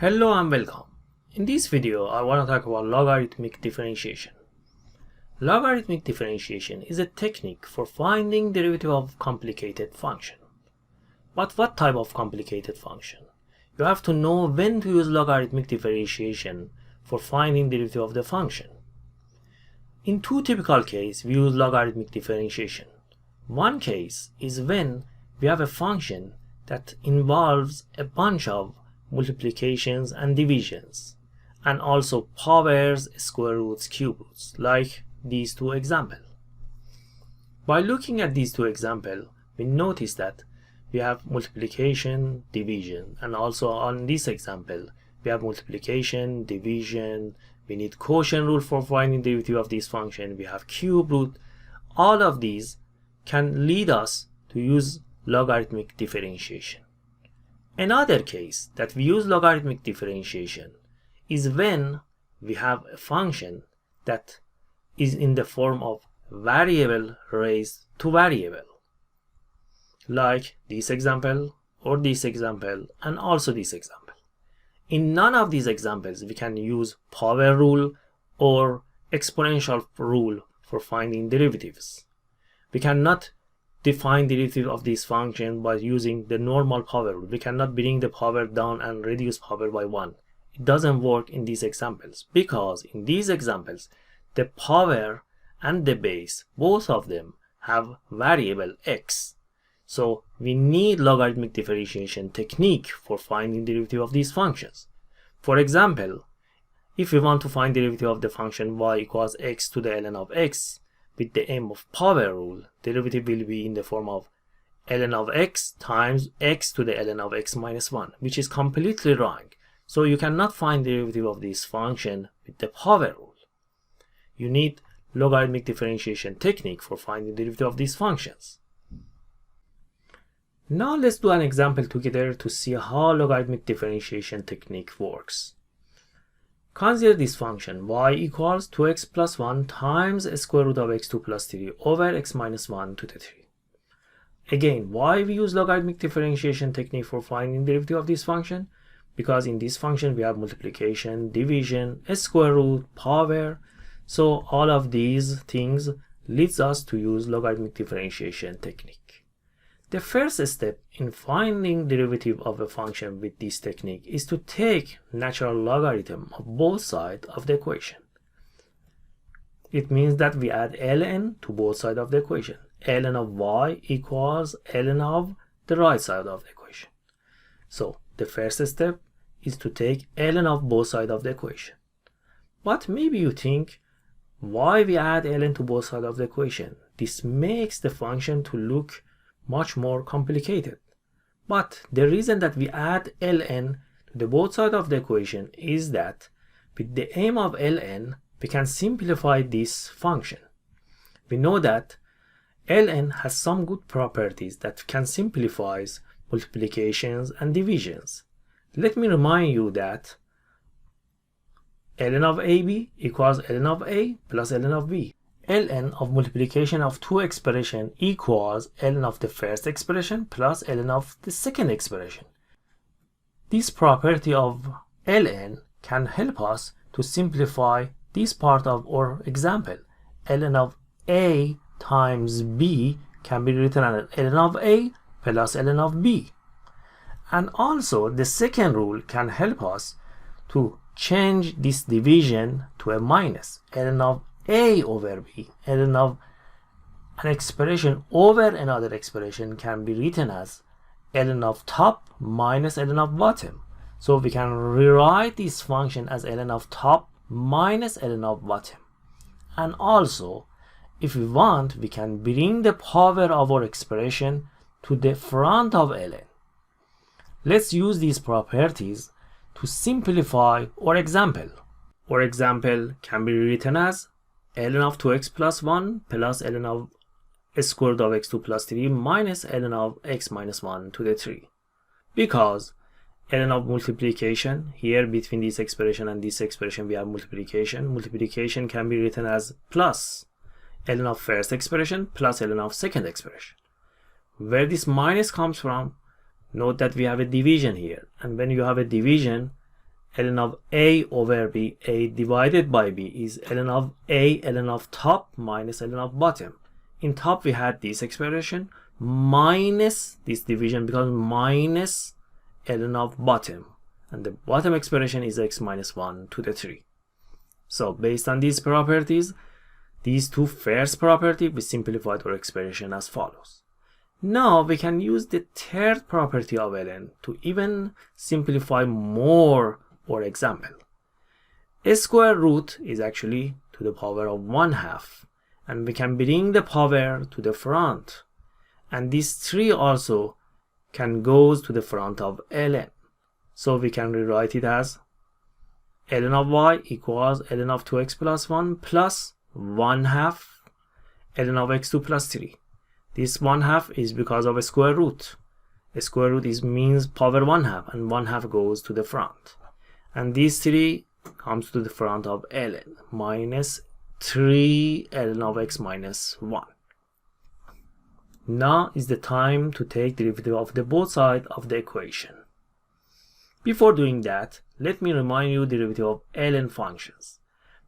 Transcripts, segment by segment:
Hello and welcome. In this video, I want to talk about logarithmic differentiation. Logarithmic differentiation is a technique for finding derivative of complicated function. But what type of complicated function? You have to know when to use logarithmic differentiation for finding derivative of the function. In two typical cases, we use logarithmic differentiation. One case is when we have a function that involves a bunch of multiplications and divisions, and also powers, square roots, cube roots, like these two examples. By looking at these two examples, we notice that we have multiplication, division, and also on this example, we have multiplication, division, we need quotient rule for finding the derivative of this function, we have cube root. All of these can lead us to use logarithmic differentiation. Another case that we use logarithmic differentiation is when we have a function that is in the form of variable raised to variable, like this example or this example and also this example. In none of these examples we can use power rule or exponential rule for finding derivatives. We cannot define the derivative of this function by using the normal power rule. We cannot bring the power down and reduce power by 1. It doesn't work in these examples because in these examples the power and the base, both of them have variable x. So we need logarithmic differentiation technique for finding the derivative of these functions. For example, if we want to find the derivative of the function y equals x to the ln of x, with the aim of power rule, derivative will be in the form of ln of x times x to the ln of x minus 1, which is completely wrong. So you cannot find the derivative of this function with the power rule. You need logarithmic differentiation technique for finding the derivative of these functions. Now let's do an example together to see how logarithmic differentiation technique works. Consider this function y equals 2x plus 1 times square root of x2 plus 3 over x minus 1 to the 3. Again, why we use logarithmic differentiation technique for finding the derivative of this function? Because in this function we have multiplication, division, a square root, power. So all of these things leads us to use logarithmic differentiation technique. The first step in finding derivative of a function with this technique is to take natural logarithm of both sides of the equation. It means that we add ln to both sides of the equation. ln of y equals ln of the right side of the equation. So the first step is to take ln of both sides of the equation. But maybe you think, why we add ln to both sides of the equation? This makes the function to look much more complicated. But the reason that we add ln to the both sides of the equation is that with the aim of ln, we can simplify this function. We know that ln has some good properties that can simplify multiplications and divisions. Let me remind you that ln of ab equals ln of a plus ln of b. ln of multiplication of two expressions equals ln of the first expression plus ln of the second expression. This property of ln can help us to simplify this part of our example. ln of a times b can be written as ln of a plus ln of b. And also the second rule can help us to change this division to a minus. ln of a over b, ln of an expression over another expression can be written as ln of top minus ln of bottom. So we can rewrite this function as ln of top minus ln of bottom. And also, if we want, we can bring the power of our expression to the front of ln. Let's use these properties to simplify our example. Our example can be written as ln of 2x plus 1 plus ln of square root of x2 plus 3 minus ln of x minus 1 to the 3. Because ln of multiplication, here between this expression and this expression we have multiplication. Multiplication can be written as plus ln of first expression plus ln of second expression. Where this minus comes from, note that we have a division here. And when you have a division, ln of a over b, a divided by b, is ln of a ln of top minus ln of bottom. In top we had this expression minus this division becomes minus ln of bottom, and the bottom expression is x minus 1 to the 3. So based on these properties, these two first property, we simplified our expression as follows. Now we can use the third property of ln to even simplify more our example. A square root is actually to the power of 1/2, and we can bring the power to the front, and this 3 also can goes to the front of ln. So we can rewrite it as ln of y equals ln of 2x plus 1 plus 1/2 ln of x2 plus 3. This 1/2 is because of a square root. A square root means power 1/2, and 1/2 goes to the front. And this 3 comes to the front of ln minus 3 ln of x minus 1. Now is the time to take derivative of the both sides of the equation. Before doing that, let me remind you derivative of ln functions.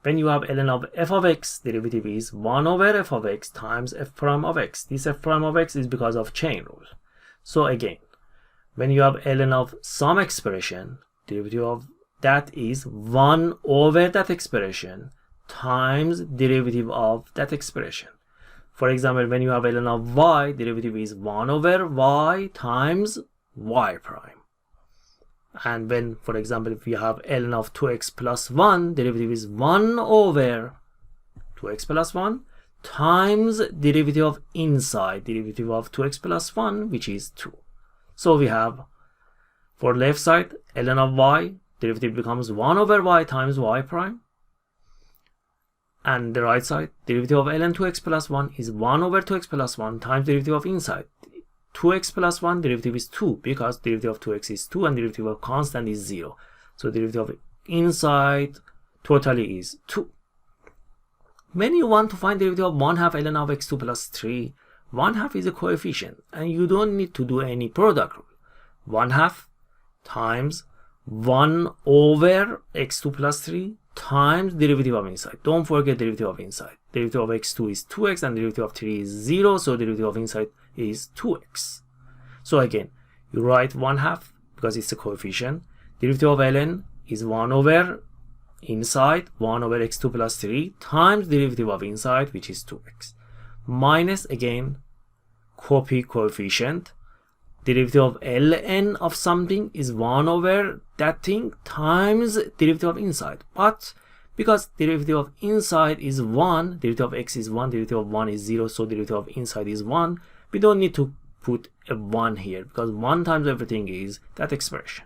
When you have ln of f of x, derivative is 1 over f of x times f prime of x. This f prime of x is because of chain rule. So again, when you have ln of some expression, derivative of that is 1 over that expression times derivative of that expression. For example, when you have ln of y, derivative is 1 over y times y prime. And when, for example, if we have ln of 2x plus 1, derivative is 1 over 2x plus 1 times derivative of inside, derivative of 2x plus 1, which is 2. So we have, for left side, ln of y, derivative becomes 1 over y times y prime. And the right side, derivative of ln 2x plus 1 is 1 over 2x plus 1 times derivative of inside. 2x plus 1 derivative is 2 because derivative of 2x is 2 and derivative of constant is 0. So derivative of inside totally is 2. When you want to find derivative of 1/2 ln of x2 plus 3, 1/2 is a coefficient and you don't need to do any product rule. 1/2 times 1 over x2 plus 3 times derivative of inside. Don't forget derivative of inside. Derivative of x2 is 2x and derivative of 3 is 0, so derivative of inside is 2x. So again, you write 1/2 because it's a coefficient. Derivative of ln is 1 over inside, 1 over x2 plus 3 times derivative of inside, which is 2x. Minus, again, copy coefficient. Derivative of ln of something is 1 over that thing times derivative of inside. But because derivative of inside is 1, derivative of x is 1, derivative of 1 is 0, so derivative of inside is 1, we don't need to put a 1 here because 1 times everything is that expression.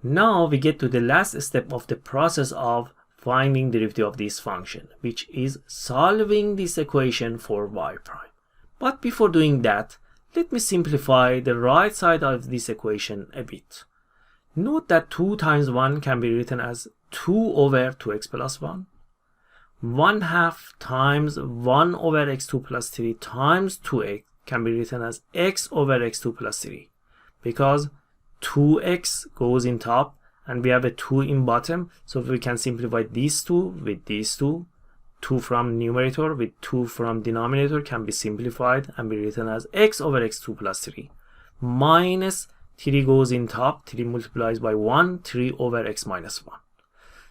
Now we get to the last step of the process of finding derivative of this function, which is solving this equation for y prime. But before doing that, let me simplify the right side of this equation a bit. Note that 2 times 1 can be written as 2 over 2x plus 1. 1/2 times 1 over x2 plus 3 times 2x can be written as x over x2 plus 3. Because 2x goes in top and we have a 2 in bottom, so we can simplify these two with these two. 2 from numerator with 2 from denominator can be simplified and be written as x over x2 plus 3 minus 3 goes in top, 3 multiplies by 1, 3 over x minus 1.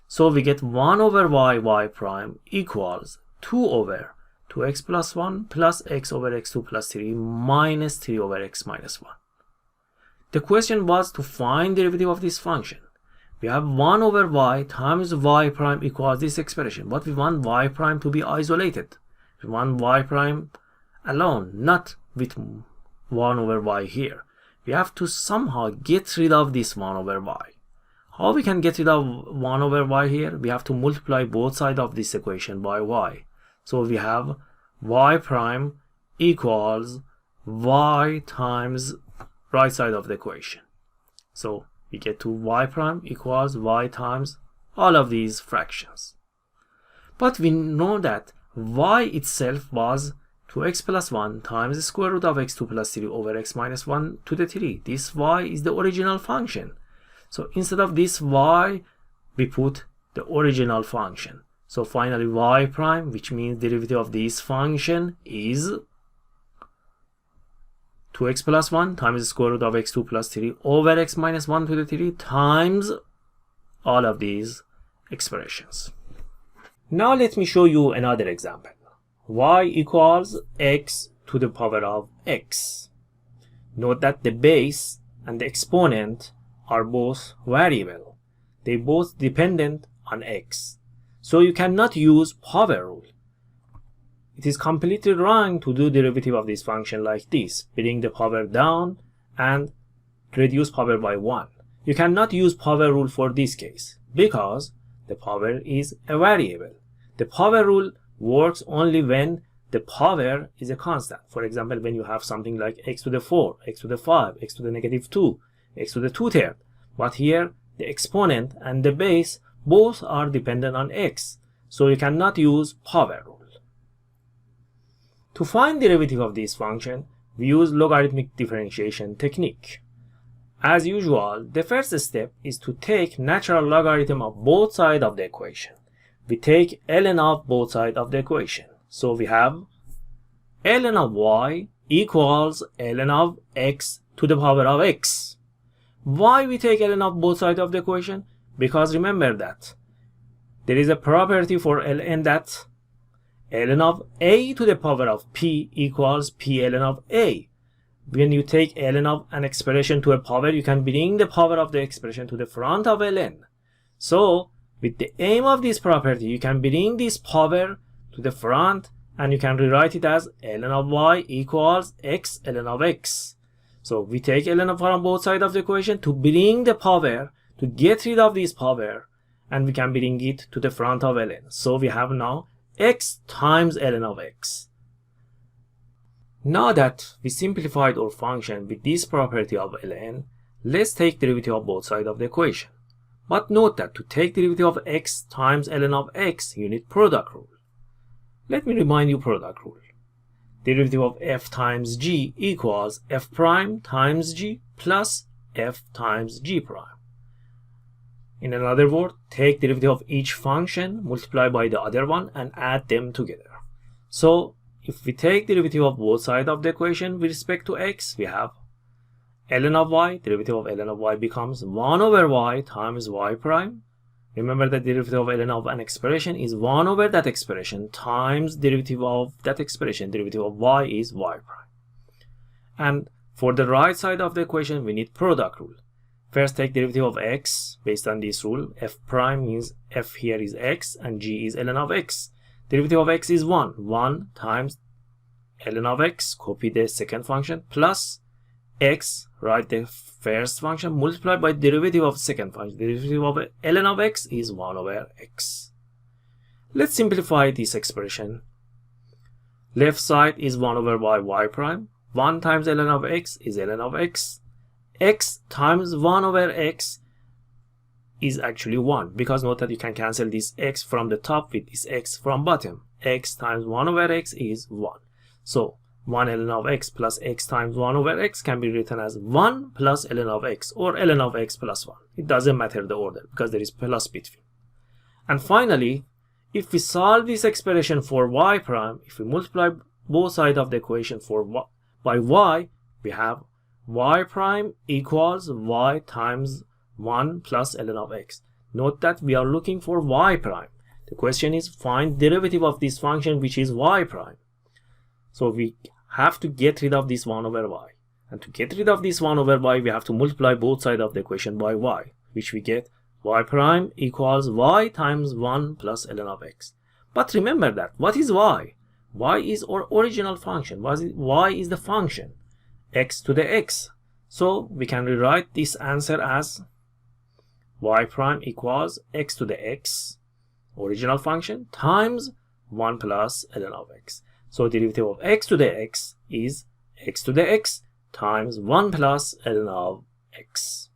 So we get 1 over y prime equals 2 over 2x plus 1 plus x over x2 plus 3 minus 3 over x minus 1. The question was to find derivative of this function. We have 1 over y times y prime equals this expression, but we want y prime to be isolated. We want y prime alone, not with 1 over y here. We have to somehow get rid of this 1 over y. How we can get rid of 1 over y here? We have to multiply both sides of this equation by y. So we have y prime equals y times right side of the equation. So we get to y prime equals y times all of these fractions. But we know that y itself was 2x plus 1 times the square root of x2 plus 3 over x minus 1 to the 3. This y is the original function. So instead of this y, we put the original function. So finally y prime, which means derivative of this function, is 2x plus 1 times the square root of x2 plus 3 over x minus 1 to the 3 times all of these expressions. Now let me show you another example. Y equals x to the power of x. Note that the base and the exponent are both variable. They both dependent on x. So you cannot use power rule. It is completely wrong to do derivative of this function like this. Bring the power down and reduce power by 1. You cannot use power rule for this case because the power is a variable. The power rule works only when the power is a constant. For example, when you have something like x to the 4, x to the 5, x to the negative 2, x to the 2/3. But here the exponent and the base both are dependent on x. So you cannot use power rule. To find derivative of this function, we use logarithmic differentiation technique. As usual, the first step is to take natural logarithm of both sides of the equation. We take ln of both sides of the equation. So we have ln of y equals ln of x to the power of x. Why we take ln of both sides of the equation? Because remember that there is a property for ln that ln of a to the power of p equals p ln of a. When you take ln of an expression to a power, you can bring the power of the expression to the front of ln. So with the aim of this property, you can bring this power to the front and you can rewrite it as ln of y equals x ln of x. So we take ln from both sides of the equation to bring the power, to get rid of this power, and we can bring it to the front of ln. So we have now x times ln of x. Now that we simplified our function with this property of ln, let's take derivative of both sides of the equation. But note that to take derivative of x times ln of x, you need product rule. Let me remind you product rule. Derivative of f times g equals f prime times g plus f times g prime. In another word, take derivative of each function, multiply by the other one, and add them together. So if we take derivative of both sides of the equation with respect to x, we have ln of y, derivative of ln of y becomes 1 over y times y prime. Remember that derivative of ln of an expression is 1 over that expression times derivative of that expression. Derivative of y is y prime. And for the right side of the equation, we need product rule. First take derivative of x based on this rule. F prime means f here is x and g is ln of x. Derivative of x is 1. 1 times ln of x, copy the second function, plus x, write the first function, multiplied by derivative of second function. Derivative of ln of x is 1 over x. Let's simplify this expression. Left side is 1 over y prime. 1 times ln of x is ln of x. X times 1 over x is actually 1, because note that you can cancel this x from the top with this x from bottom. X times 1 over x is 1. So 1 ln of x plus x times 1 over x can be written as 1 plus ln of x, or ln of x plus 1. It doesn't matter the order because there is plus between. And finally, if we solve this expression for y prime, if we multiply both sides of the equation by y, we have y prime equals y times 1 plus ln of x. Note that we are looking for y prime. The question is find derivative of this function, which is y prime. So we have to get rid of this 1 over y. And to get rid of this 1 over y, we have to multiply both sides of the equation by y, which we get y prime equals y times 1 plus ln of x. But remember that, what is y? Y is our original function. Y is the function x to the x. So we can rewrite this answer as y prime equals x to the x, original function, times 1 plus ln of x. So derivative of x to the x is x to the x times 1 plus ln of x.